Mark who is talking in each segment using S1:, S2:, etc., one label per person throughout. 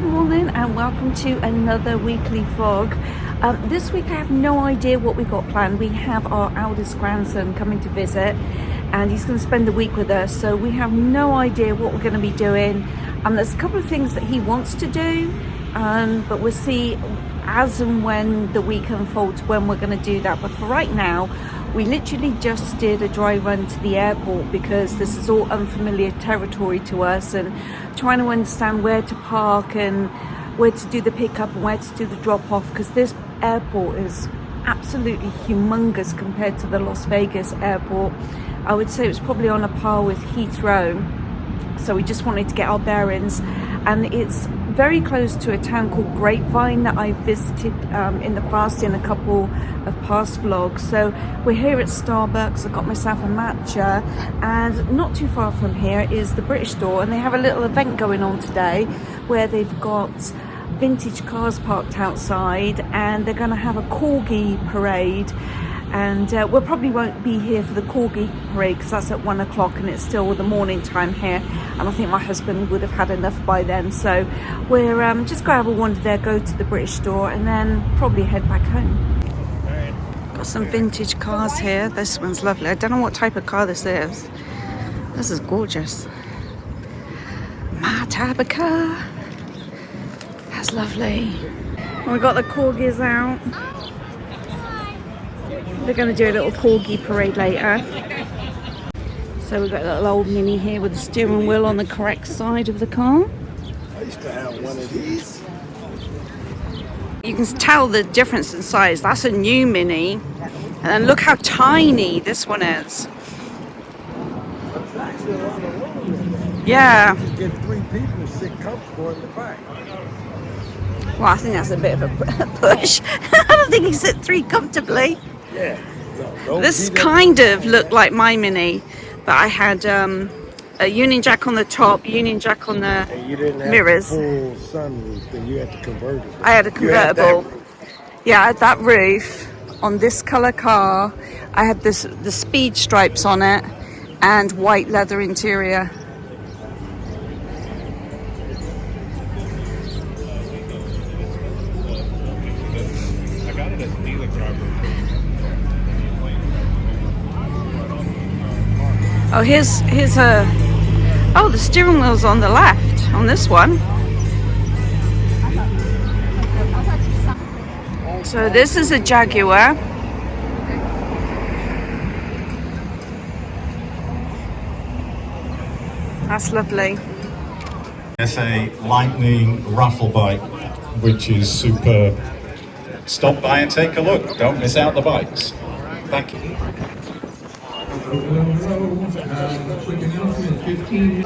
S1: morning and welcome to another weekly vlog. This week I have no idea what we got planned. We have our eldest grandson coming to visit and he's going to spend the week with us, so we have no idea what we're going to be doing. There's a couple of things that he wants to do, but we'll see as and when the week unfolds when we're going to do that. But for right now, we literally just did a dry run to the airport because this is all unfamiliar territory to us, and trying to understand where to park and where to do the pickup and where to do the drop off, because this airport is absolutely humongous compared to the Las Vegas airport. I would say it was probably on a par with Heathrow. So we just wanted to get our bearings, and it's very close to a town called Grapevine that I visited in the past in a couple of past vlogs. So we're here at Starbucks. I got myself a matcha, and not too far from here is the British store, and they have a little event going on today where they've got vintage cars parked outside and they're going to have a corgi parade. And we probably won't be here for the corgi parade because that's at 1 o'clock and it's still the morning time here, and I think my husband would have had enough by then. So we're just going to have a wander there, go to the British store, and then probably head back home. Got some vintage cars here. This one's lovely. I don't know what type of car this is. This is gorgeous. My type of car. That's lovely. And we got the corgis out. They're going to do a little corgi parade later. So we've got a little old Mini here with the steering wheel on the correct side of the car.
S2: I used to have one of these.
S1: You can tell the difference in size. That's a new Mini. And then look how tiny this one is. Yeah.
S2: Get 3 people sit comfortable in the back.
S1: Well, I think that's a bit of a push. I don't think you sit 3 comfortably.
S2: Yeah. No,
S1: this kind of looked like my Mini, but I had a Union Jack on the top, Union Jack on the
S2: and you didn't have
S1: mirrors.
S2: Full sunroof, then you had to convert it.
S1: I had a convertible. Yeah, I had that roof on this color car. I had the speed stripes on it and white leather interior. Oh, here's a... Oh, the steering wheel's on the left on this one. So this is a Jaguar. That's lovely.
S3: There's a Lightning raffle bike, which is superb. Stop by and take a look. Don't miss out the bikes. Thank you.
S4: Quick announcement, 15.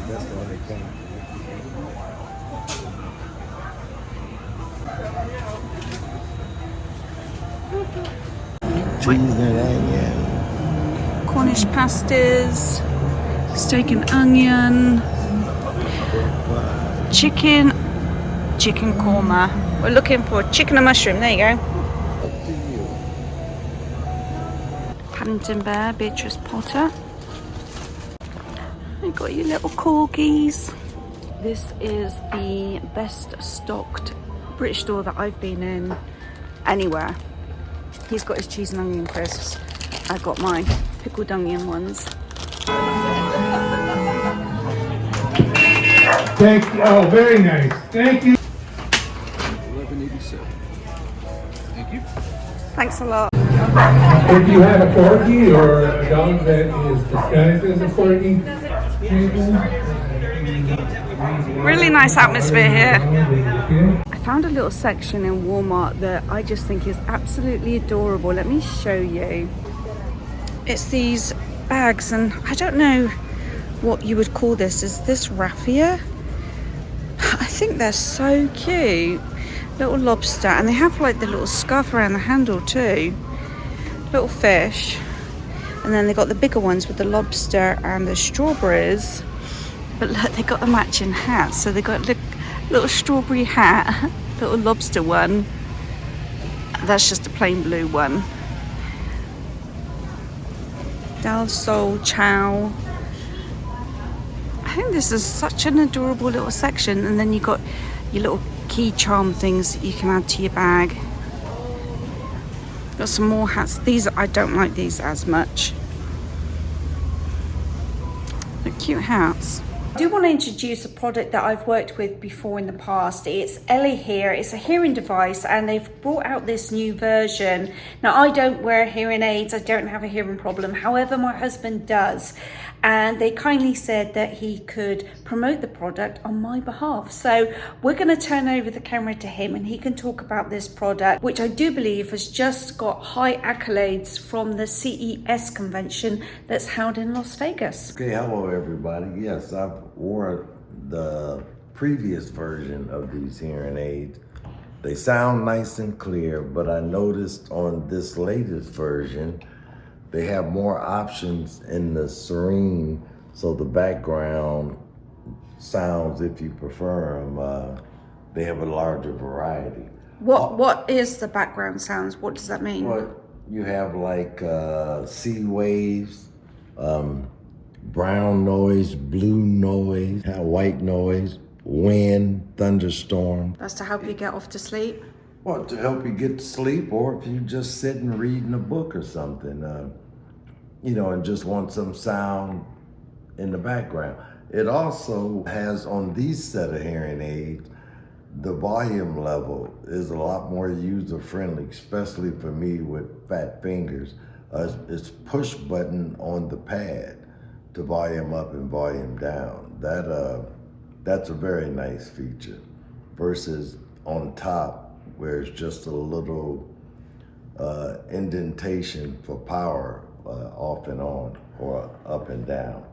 S2: That's the only thing.
S1: Cornish pasties, steak and onion, chicken korma. We're looking for chicken and mushroom. There you go. Paddington Bear, Beatrice Potter. You got your little corgis. This is the best stocked British store that I've been in anywhere. He's got his cheese and onion crisps. I got my pickled onion ones.
S4: Thank you. Oh, very nice. Thank you.
S2: 1187. Thank you.
S1: Thanks a lot.
S4: If you have a corgi or a dog that is disguised as a corgi,
S1: Really nice atmosphere here. I found a little section in Walmart that I just think is absolutely adorable. Let me show you. It's these bags, and I don't know what you would call this. Is this raffia? I think they're so cute. Little lobster, and they have like the little scarf around the handle too. Little fish. And then they got the bigger ones with the lobster and the strawberries. But look, they got the matching hats. So they got a little strawberry hat, little lobster one. That's just a plain blue one. Del Sol Chow. I think this is such an adorable little section. And then you got your little key charm things that you can add to your bag. Got some more hats. These, I don't like these as much. They're cute hats. I do want to introduce a product that I've worked with before in the past. It's ELEHEAR. It's a hearing device, and they've brought out this new version. Now, I don't wear hearing aids. I don't have a hearing problem. However, my husband does. And they kindly said that he could promote the product on my behalf. So we're going to turn over the camera to him, and he can talk about this product, which I do believe has just got high accolades from the CES convention that's held in Las Vegas.
S5: Okay, hello everybody. Yes, I've wore the previous version of these hearing aids. They sound nice and clear, but I noticed on this latest version, they have more options in the serene, so the background sounds, if you prefer them, they have a larger variety.
S1: What is the background sounds? What does that mean?
S5: Well, you have like sea waves, brown noise, blue noise, white noise, wind, thunderstorm.
S1: That's to help you get off to sleep?
S5: Well, to help you get to sleep, or if you just sitting reading a book or something, you know, and just want some sound in the background. It also has, on these set of hearing aids, the volume level is a lot more user-friendly, especially for me with fat fingers. It's push button on the pad to volume up and volume down. That's a very nice feature versus on top, where it's just a little indentation for power off and on or up and down.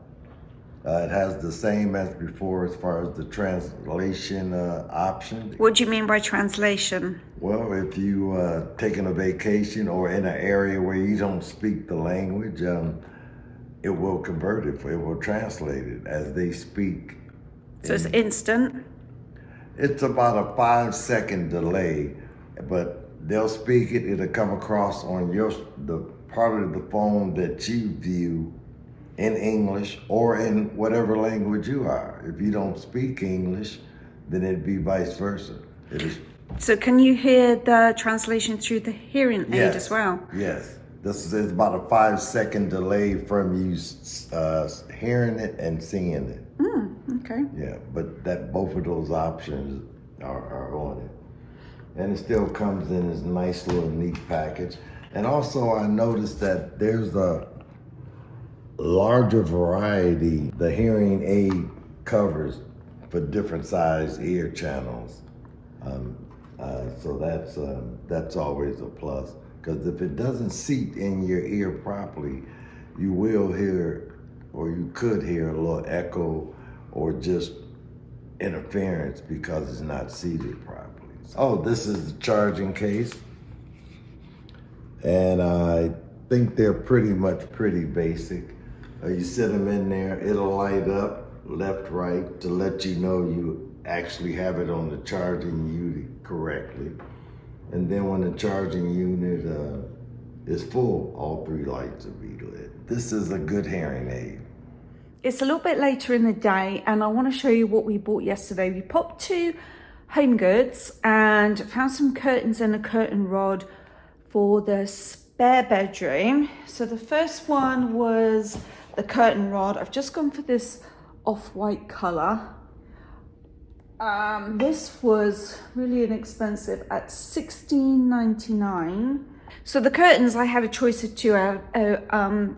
S5: It has the same as before as far as the translation option.
S1: What do you mean by translation?
S5: Well, if you taking a vacation or in an area where you don't speak the language, it will convert it, it will translate it as they speak.
S1: So it's instant?
S5: It's about a 5-second delay, but they'll speak it, it'll come across on the part of the phone that you view in English or in whatever language you are. If you don't speak English, then it'd be vice versa.
S1: So can you hear the translation through the hearing aid as well?
S5: Yes. This is about a 5-second delay from you hearing it and seeing it.
S1: Okay.
S5: Yeah, but both of those options are on it. And it still comes in this nice little neat package. And also I noticed that there's a larger variety the hearing aid covers for different size ear channels. So that's always a plus, because if it doesn't seat in your ear properly, you will hear, or you could hear, a little echo or just interference because it's not seated properly. Oh, this is the charging case. And I think they're pretty basic. You sit them in there, it'll light up left, right to let you know you actually have it on the charging unit correctly. And then when the charging unit is full, all 3 lights will be lit. This is a good hearing aid.
S1: It's a little bit later in the day, and I want to show you what we bought yesterday. We popped to Home Goods and found some curtains and a curtain rod for the spare bedroom. So the first one was the curtain rod. I've just gone for this off-white color. This was really inexpensive at $16.99. So the curtains, I had a choice of 2. I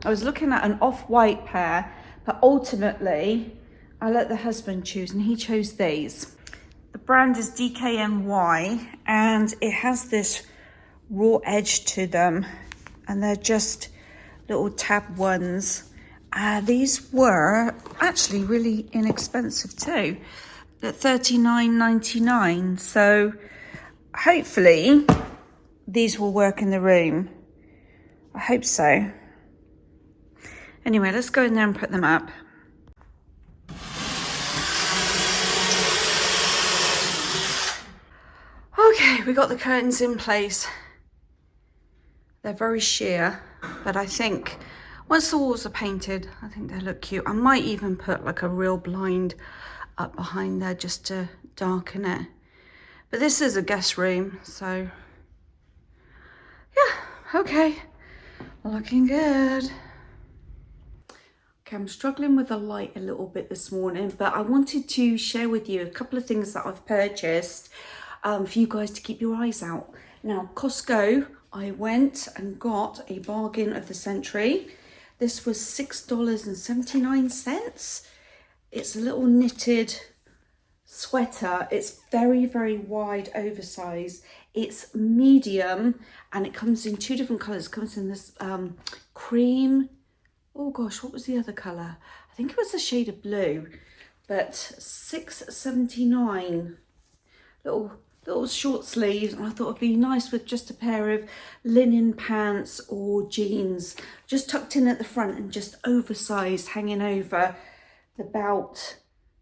S1: was looking at an off-white pair, but ultimately I let the husband choose, and he chose these. The brand is DKNY, and it has this raw edge to them, and they're just little tab ones. These were actually really inexpensive too. at $39.99. So hopefully these will work in the room. I hope so. Anyway, let's go in there and put them up. Okay, we got the curtains in place. They're very sheer, but I think once the walls are painted, I think they look cute. I might even put like a real blind up behind there just to darken it. But this is a guest room, so yeah, okay, looking good. Okay, I'm struggling with the light a little bit this morning, but I wanted to share with you a couple of things that I've purchased for you guys to keep your eyes out. Now, Costco, I went and got a bargain of the century. This was $6.79. It's a little knitted sweater. It's very, very wide, oversized. It's medium, and it comes in two different colors. It comes in this cream. Oh gosh, what was the other color? I think it was a shade of blue, but $6.79. Little short sleeves, and I thought it'd be nice with just a pair of linen pants or jeans, just tucked in at the front and just oversized, hanging over the belt.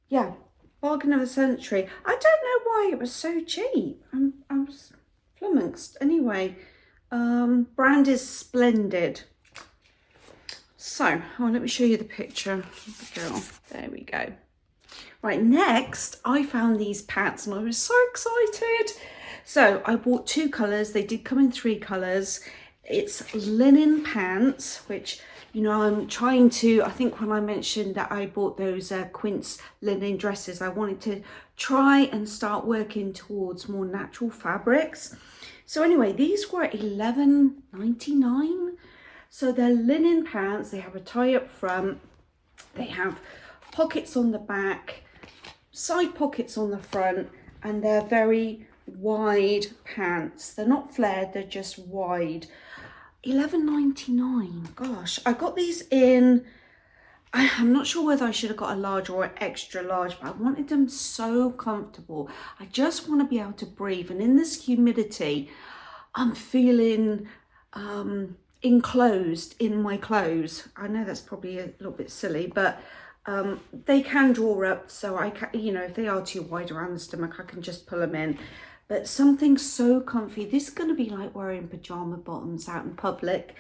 S1: Yeah, bargain of the century. I don't know why it was so cheap. I was flummoxed. Anyway, brand is Splendid. So, let me show you the picture of the girl. There we go. Right, next, I found these pants and I was so excited. So, I bought two colours. They did come in three colours. It's linen pants, which, you know, I'm trying to, I think when I mentioned that I bought those quince linen dresses, I wanted to try and start working towards more natural fabrics. So anyway, these were $11.99. So they're linen pants. They have a tie up front. They have pockets on the back, side pockets on the front, and they're very wide pants. They're not flared, they're just wide. $11.99. Gosh, I got these in, I'm not sure whether I should have got a large or an extra large, but I wanted them so comfortable. I just want to be able to breathe, and in this humidity, I'm feeling enclosed in my clothes. I know that's probably a little bit silly, but they can draw up, so I can, you know, if they are too wide around the stomach, I can just pull them in. But something so comfy. This is going to be like wearing pajama bottoms out in public.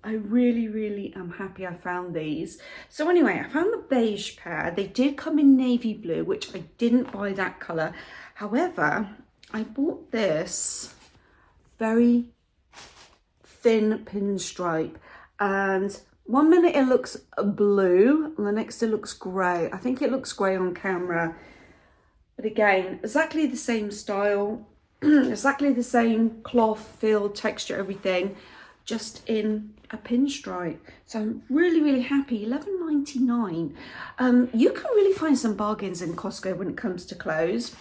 S1: I really, really am happy I found these. So anyway, I found the beige pair. They did come in navy blue, which I didn't buy that colour. However, I bought this very thin pinstripe, and one minute it looks blue and the next it looks grey. I think it looks grey on camera, but again, exactly the same style, exactly the same cloth, feel, texture, everything, just in a pinstripe. So I'm really, really happy. $11.99. You can really find some bargains in Costco when it comes to clothes.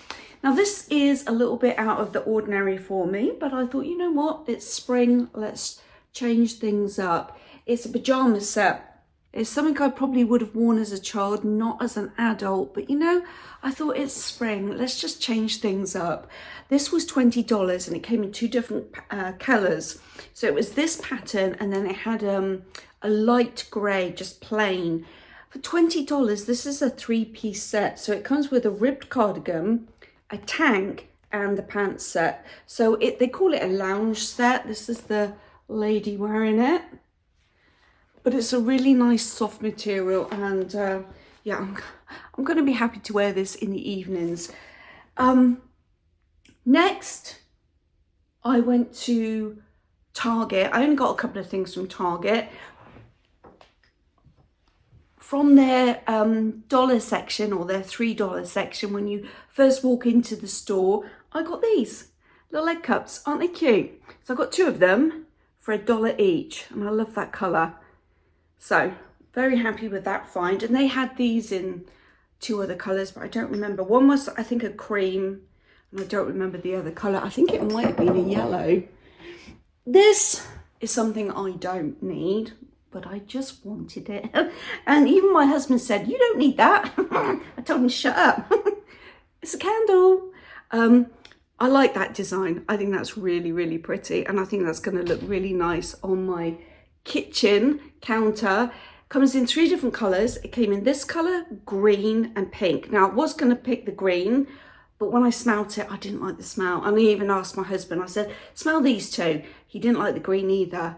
S1: Now this is a little bit out of the ordinary for me, but I thought, you know what, it's spring, let's change things up. It's a pajama set. It's something I probably would have worn as a child, not as an adult, but you know, I thought it's spring, let's just change things up. This was $20 and it came in two different colours. So it was this pattern, and then it had a light grey, just plain. For $20, this is a three-piece set. So it comes with a ribbed cardigan, a tank, and the pants set. So they call it a lounge set. This is the lady wearing it. But it's a really nice soft material, and yeah, I'm going to be happy to wear this in the evenings. Next, I went to Target. I only got a couple of things from Target. From their dollar section, or their $3 section, when you first walk into the store, I got these little egg cups. Aren't they cute? So I got two of them for $1 each, and I love that colour. So very happy with that find. And they had these in two other colours, but I don't remember. One was, I think, a cream, and I don't remember the other colour. I think it might have been a yellow. This is something I don't need, but I just wanted it. And even my husband said, you don't need that. I told him, shut up. it's a candle. I like that design. I think that's really, really pretty. And I think that's going to look really nice on my kitchen counter. Comes in 3 different colours. It came in this colour, green and pink. Now I was going to pick the green, but when I smelt it, I didn't like the smell. And I even asked my husband, I said, smell these 2. He didn't like the green either.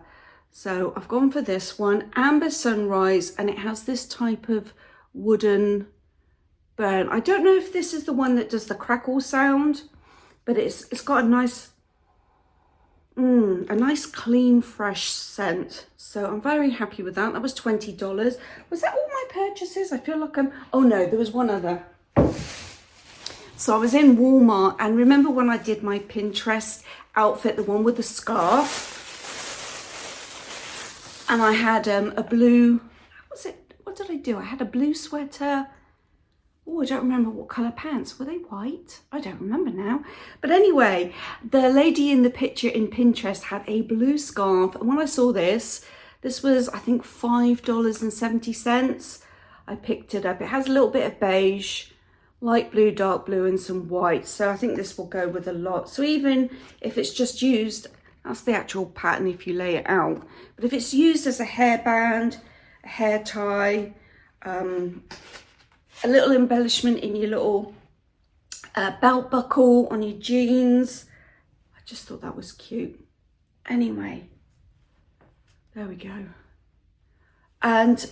S1: So I've gone for this one, Amber Sunrise, and it has this type of wooden burn. I don't know if this is the one that does the crackle sound, but it's got a nice clean, fresh scent. So I'm very happy with that. That was $20. Was that all my purchases? I feel like oh no, there was one other. So I was in Walmart, and remember when I did my Pinterest outfit, the one with the scarf? And I had a blue, what did I do? I had a blue sweater. Oh, I don't remember what colour pants. Were they white? I don't remember now. But anyway, the lady in the picture in Pinterest had a blue scarf. And when I saw this was, I think, $5.70. I picked it up. It has a little bit of beige, light blue, dark blue, and some white. So I think this will go with a lot. So even if it's just used, that's the actual pattern if you lay it out. But if it's used as a hairband, a hair tie, a little embellishment in your little belt buckle on your jeans, I just thought that was cute. Anyway, there we go. And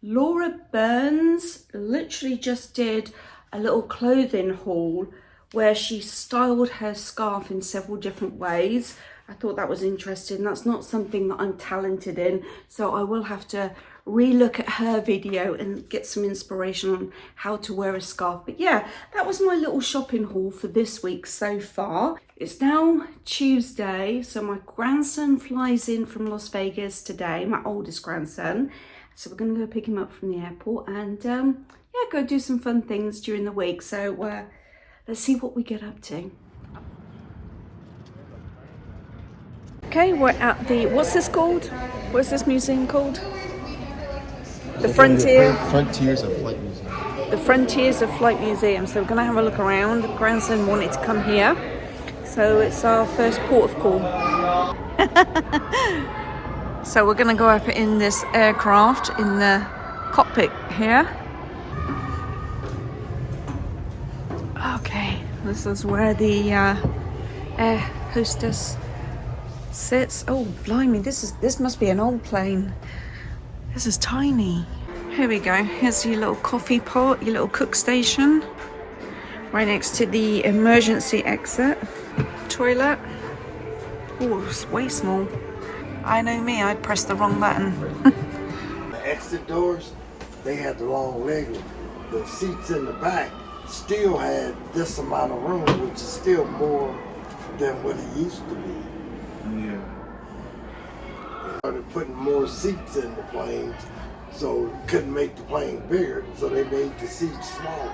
S1: Laura Burns literally just did a little clothing haul where she styled her scarf in several different ways. I thought that was interesting. That's not something that I'm talented in, so I will have to re-look at her video and get some inspiration on how to wear a scarf. But yeah, that was my little shopping haul for this week so far. It's now Tuesday, so my grandson flies in from Las Vegas today, my oldest grandson. So we're gonna go pick him up from the airport and yeah, go do some fun things during the week. So let's see what we get up to. Okay, we're at the, what's this called? What's this museum called? The
S2: Frontiers of Flight Museum.
S1: The Frontiers of Flight Museum. So we're going to have a look around. Grandson wanted to come here, so it's our first port of call. So we're going to go up in this aircraft in the cockpit here. Okay, this is where the air hostess sits. Oh blimey, this must be an old plane. This is tiny. Here we go. Here's your little coffee pot, your little cook station, right next to the emergency exit. Toilet. Oh, it's way small. I know me, I'd press the wrong button.
S5: The exit doors, they had the long leg. The seats in the back still had this amount of room, which is still more than what it used to be.
S2: Yeah.
S5: They started putting more seats in the planes, so couldn't make the plane bigger, so they made the seats smaller.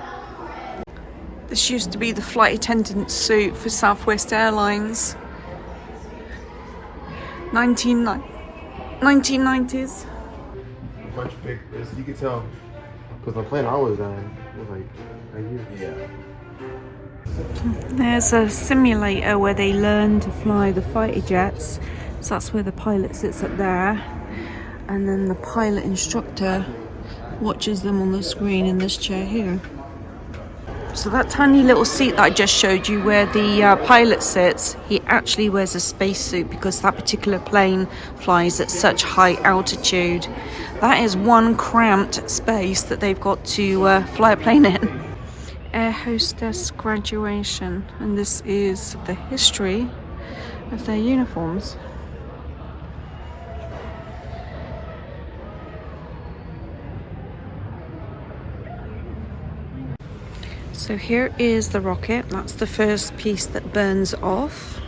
S1: This used to be the flight attendant suit for Southwest Airlines. 1990s.
S2: A bunch of pictures. You could tell, because the plane I was on was like right here.
S5: Yeah.
S1: There's a simulator where they learn to fly the fighter jets. So that's where the pilot sits up there. And then the pilot instructor watches them on the screen in this chair here. So that tiny little seat that I just showed you where the pilot sits, he actually wears a spacesuit because that particular plane flies at such high altitude. That is one cramped space that they've got to fly a plane in. Air hostess graduation, and this is the history of their uniforms. So here is the rocket. That's the first piece that burns off.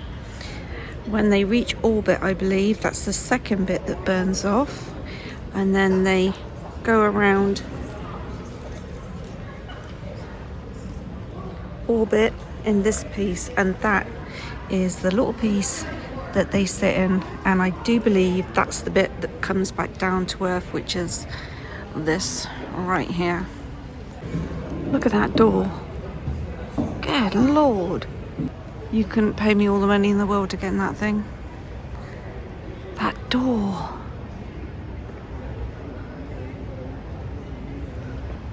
S1: When they reach orbit, I believe, that's the second bit that burns off. And then they go around orbit in this piece, and that is the little piece that they sit in. And I do believe that's the bit that comes back down to Earth, which is this right here. Look at that door. Good Lord. You couldn't pay me all the money in the world to get in that thing. That door.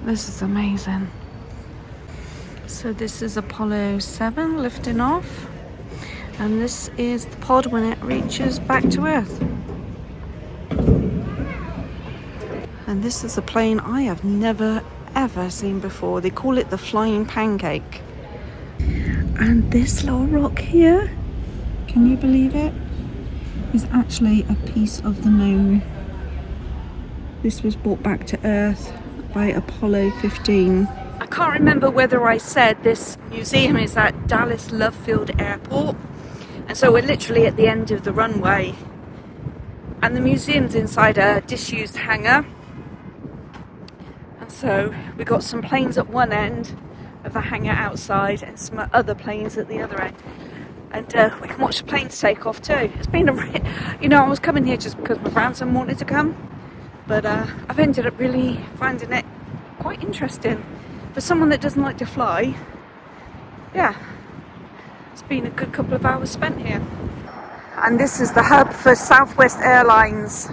S1: This is amazing. So this is Apollo 7 lifting off. And this is the pod when it reaches back to Earth. And this is a plane I have never ever seen before. They call it the flying pancake. And this little rock here, can you believe it? Is actually a piece of the moon. This was brought back to Earth by Apollo 15. I can't remember whether I said this museum is at Dallas Love Field Airport. And so we're literally at the end of the runway. And the museum's inside a disused hangar. And so we got some planes at one end of the hangar outside and some other planes at the other end. And we can watch the planes take off too. It's been I was coming here just because my grandson wanted to come. But I've ended up really finding it quite interesting. For someone that doesn't like to fly, yeah. It's been a good couple of hours spent here. And this is the hub for Southwest Airlines.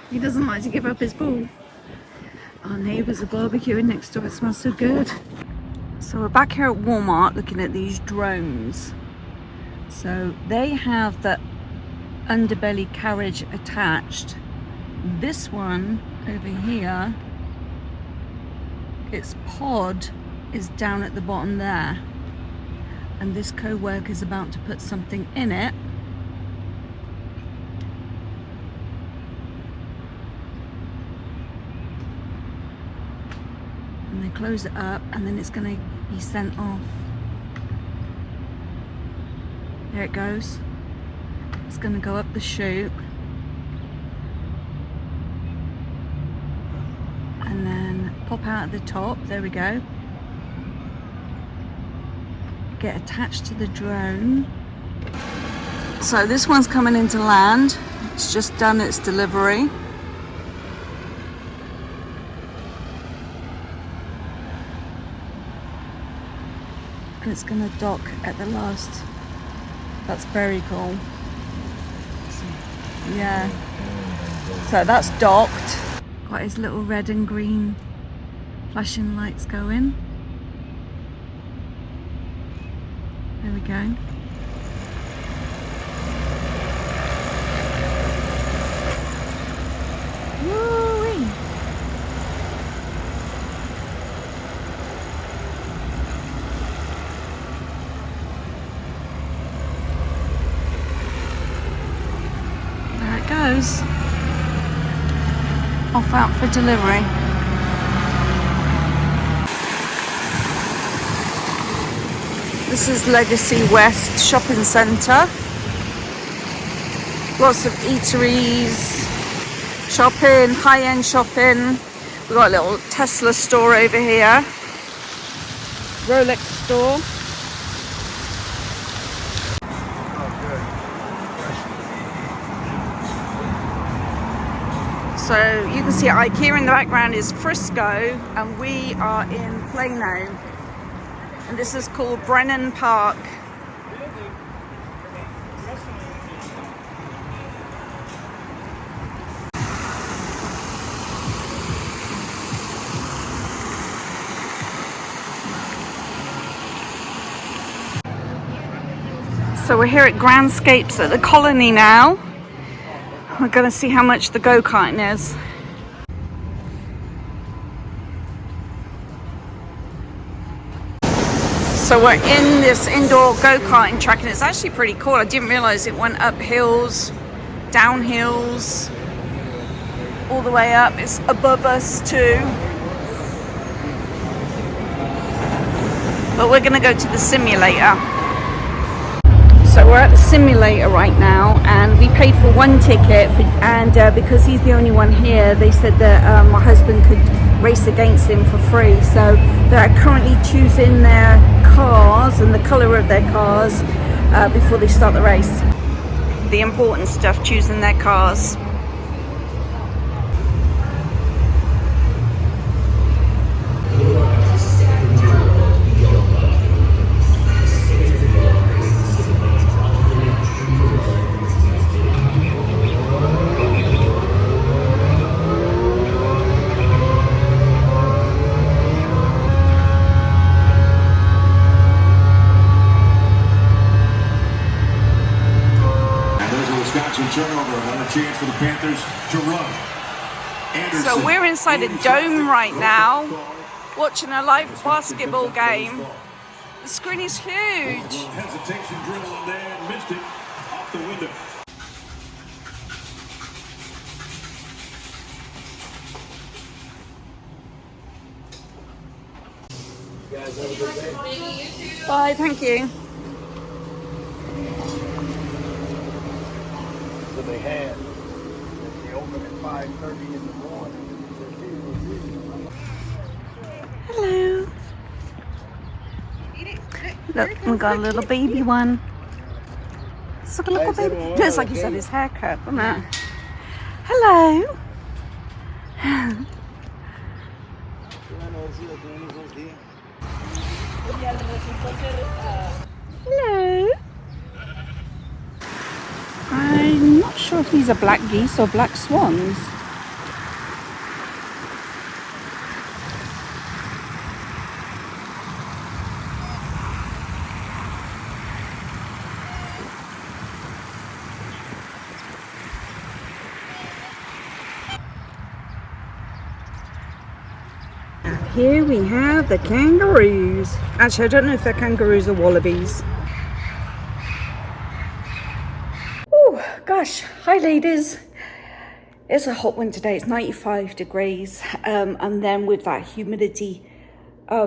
S1: He doesn't like to give up his ball. Our neighbours are barbecuing next door. It smells so good. So we're back here at Walmart looking at these drones. So they have the underbelly carriage attached. This one over here, its pod is down at the bottom there. And this co-worker is about to put something in it. And they close it up and then it's going to be sent off. There it goes. It's going to go up the chute. And then pop out at the top. There we go. Get attached to the drone. So this one's coming into land. It's just done its delivery. And it's going to dock at the last. That's very cool. Yeah. So that's docked. Got his little red and green flashing lights going. There we go. Woo-wee. There it goes. Off out for delivery. This is Legacy West Shopping Centre. Lots of eateries, shopping, high-end shopping. We've got a little Tesla store over here. Rolex store. So you can see IKEA in the background is Frisco and we are in Plano. And this is called Brennan Park. So we're here at Grandscapes at the Colony now. We're going to see how much the go-karting is. So we're in this indoor go-karting track and it's actually pretty cool. I didn't realize it went up hills, down hills, all the way up. It's above us too. but we're gonna go to the simulator. So we're at the simulator right now, and we paid for one ticket, and because he's the only one here, they said that my husband could race against him for free. So they're currently choosing their cars and the color of their cars before they start the race. The important stuff, choosing their cars.
S6: Turnover, another chance for the Panthers to run. Anderson.
S1: So we're inside a dome right now, watching a live basketball game. The screen is huge.
S6: Hesitation dribble in there and missed it off the window.
S2: You guys have a good day.
S1: Bye, thank you.
S2: So they had. They open at 5:30 in the morning.
S1: Hello. Look, we got a little baby one. It's like a little baby. Looks like he's had his hair cut, doesn't it? Hello. Hello. I'm not sure if these are black geese or black swans. Here we have the kangaroos. Actually, I don't know if they're kangaroos or wallabies. Oh gosh, hi ladies. It's a hot one today. It's 95 degrees, and then with that humidity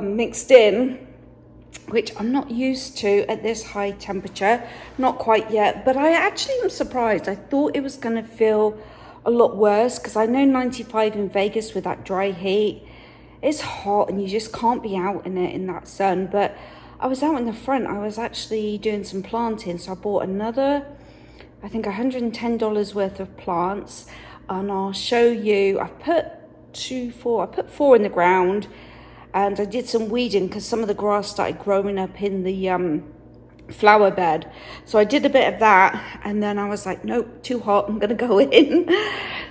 S1: mixed in, which I'm not used to at this high temperature, not quite yet, but I actually am surprised. I thought it was going to feel a lot worse, because I know 95 in Vegas with that dry heat, it's hot and you just can't be out in it in that sun. But I was out in the front, I was actually doing some planting, so I bought another, I think $110 worth of plants, and I'll show you. I put four in the ground, and I did some weeding because some of the grass started growing up in the flower bed. So I did a bit of that, and then I was like, nope, too hot, I'm gonna go in.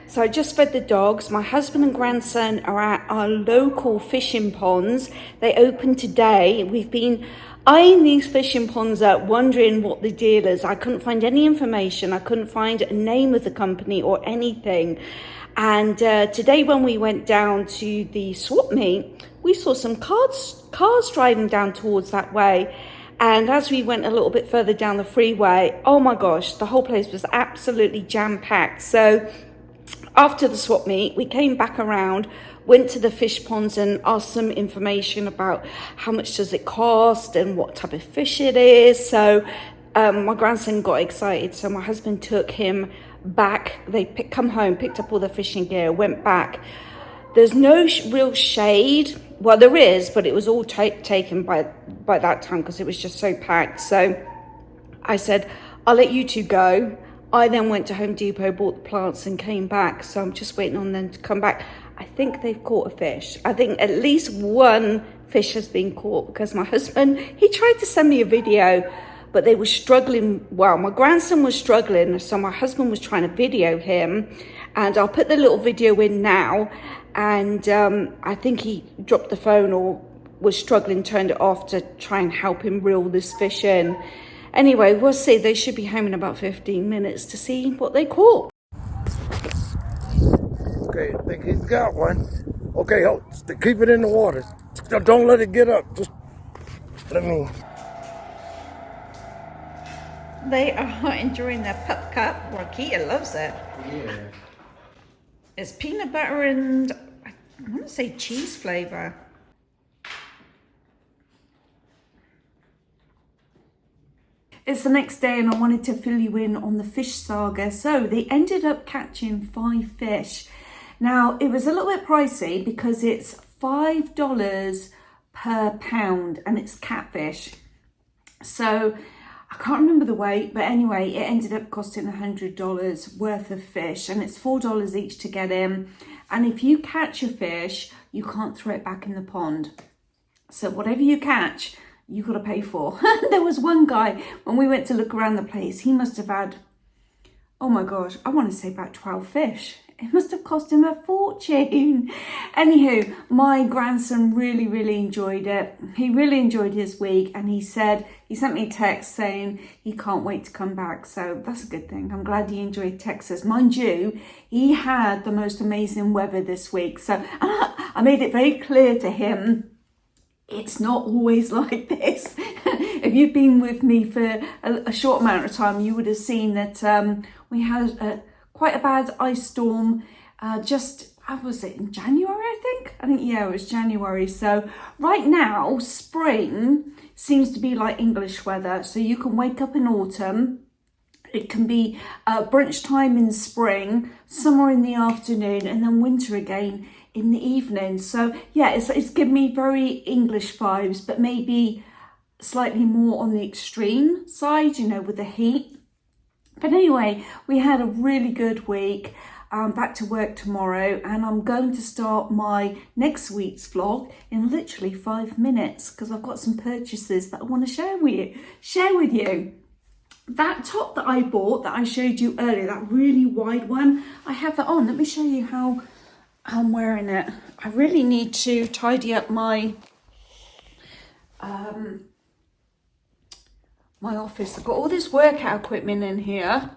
S1: So I just fed the dogs. My husband and grandson are at our local fishing ponds. They opened today. We've been eyeing these fishing ponds up, wondering what the deal is. I couldn't find any information. I couldn't find a name of the company or anything. And today when we went down to the swap meet, we saw some cars driving down towards that way. And as we went a little bit further down the freeway, oh my gosh, the whole place was absolutely jam-packed. So after the swap meet, we came back around, went to the fish ponds and asked some information about how much does it cost and what type of fish it is. So my grandson got excited, so my husband took him back. They come home, picked up all the fishing gear, went back. There's no real shade. Well, there is, but it was all taken by that time because it was just so packed. So I said, I'll let you two go. I then went to Home Depot, bought the plants and came back. So I'm just waiting on them to come back. I think they've caught a fish. I think at least one fish has been caught, because my husband, he tried to send me a video, but they were struggling. Well, my grandson was struggling, so my husband was trying to video him. And I'll put the little video in now. And I think he dropped the phone or was struggling, turned it off to try and help him reel this fish in. Anyway, we'll see. They should be home in about 15 minutes to see what they caught.
S2: Okay, I think he's got one. Okay, keep it in the water. Don't let it get up. Just let me.
S1: They are enjoying their pup cup. Rakita loves it.
S2: Yeah.
S1: It's peanut butter and I want to say cheese flavor. It's the next day and I wanted to fill you in on the fish saga. So they ended up catching 5 fish. Now it was a little bit pricey because it's $5 per pound and it's catfish. So I can't remember the weight, but anyway, it ended up costing $100 worth of fish, and it's $4 each to get in. And if you catch a fish, you can't throw it back in the pond. So whatever you catch, you got to pay for. There was one guy, when we went to look around the place, he must have had, oh my gosh, I want to say about 12 fish. It must have cost him a fortune. Anywho, my grandson really enjoyed it. He really enjoyed his week, and he sent me a text saying he can't wait to come back. So that's a good thing. I'm glad he enjoyed Texas. Mind you, he had the most amazing weather this week. So I made it very clear to him, it's not always like this. If you've been with me for a short amount of time, you would have seen that we had quite a bad ice storm was it in January, I think yeah, it was January. So right now spring seems to be like English weather, so you can wake up in autumn, it can be brunch time in spring, summer in the afternoon, and then winter again in the evening. So yeah, it's given me very English vibes, but maybe slightly more on the extreme side, you know, with the heat. But anyway, we had a really good week. Back to work tomorrow, and I'm going to start my next week's vlog in literally 5 minutes because I've got some purchases that I want to share with you. That top that I bought that I showed you earlier, that really wide one, I have that on. Let me show you how I'm wearing it. I really need to tidy up my my office. I've got all this workout equipment in here.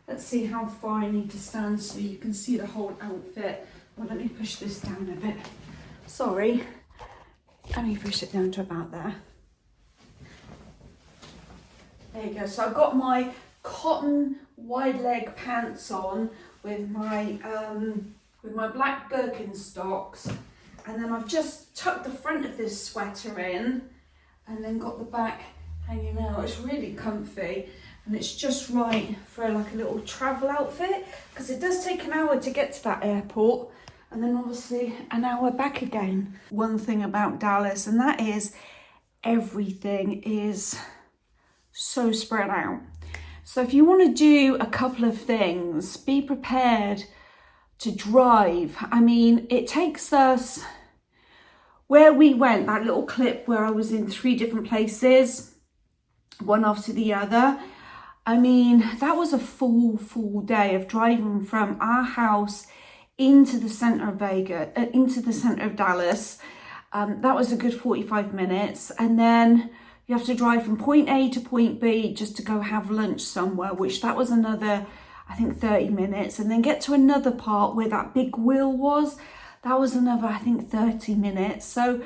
S1: Let's see how far I need to stand so you can see the whole outfit. Well, let me push this down a bit. Sorry. Let me push it down to about there. There you go. So I've got my cotton wide leg pants on with my black Birkenstocks, and then I've just tucked the front of this sweater in and then got the back hanging out. It's really comfy, and it's just right for like a little travel outfit because it does take an hour to get to that airport, and then obviously an hour back again. One thing about Dallas, and that is everything is so spread out. So if you want to do a couple of things, be prepared to drive. I mean, it takes us, where we went, that little clip where I was in 3 different places, one after the other. I mean, that was a full day of driving from our house into the center of into the center of Dallas. That was a good 45 minutes. And then you have to drive from point A to point B just to go have lunch somewhere, which that was another, I think, 30 minutes. And then get to another part where that big wheel was. That was another, I think, 30 minutes. So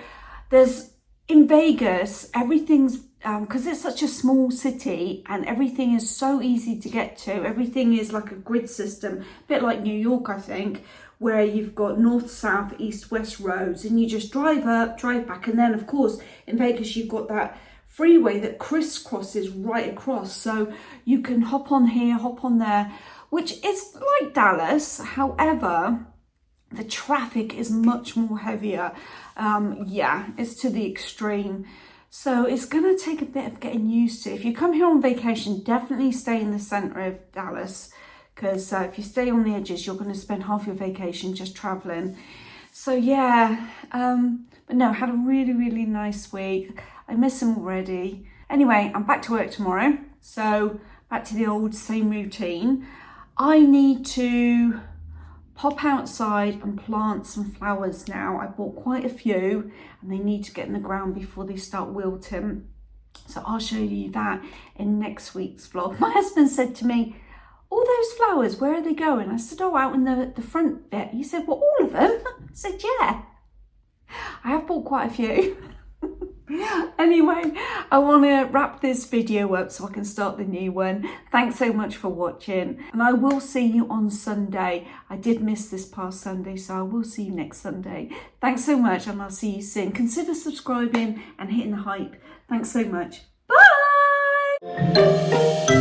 S1: in Vegas, everything's, because it's such a small city and everything is so easy to get to. Everything is like a grid system, a bit like New York, I think, where you've got north, south, east, west roads, and you just drive up, drive back. And then, of course, in Vegas, you've got that freeway that crisscrosses right across. So you can hop on here, hop on there, which is like Dallas. However, the traffic is much more heavier. Yeah, it's to the extreme. So it's going to take a bit of getting used to. If you come here on vacation, definitely stay in the center of Dallas, because if you stay on the edges, you're going to spend half your vacation just traveling. So yeah, but no, had a really nice week. I miss him already. Anyway, I'm back to work tomorrow. So back to the old same routine. I need to pop outside and plant some flowers now. I bought quite a few and they need to get in the ground before they start wilting. So I'll show you that in next week's vlog. My husband said to me, all those flowers, where are they going? I said, oh, out in the front bit. He said, well, all of them? I said, yeah. I have bought quite a few. Anyway, I want to wrap this video up so I can start the new one. Thanks so much for watching, and I will see you on Sunday. I did miss this past Sunday, so I will see you next Sunday. Thanks so much, and I'll see you soon. Consider subscribing and hitting the hype. Thanks so much. Bye!
S6: Bye.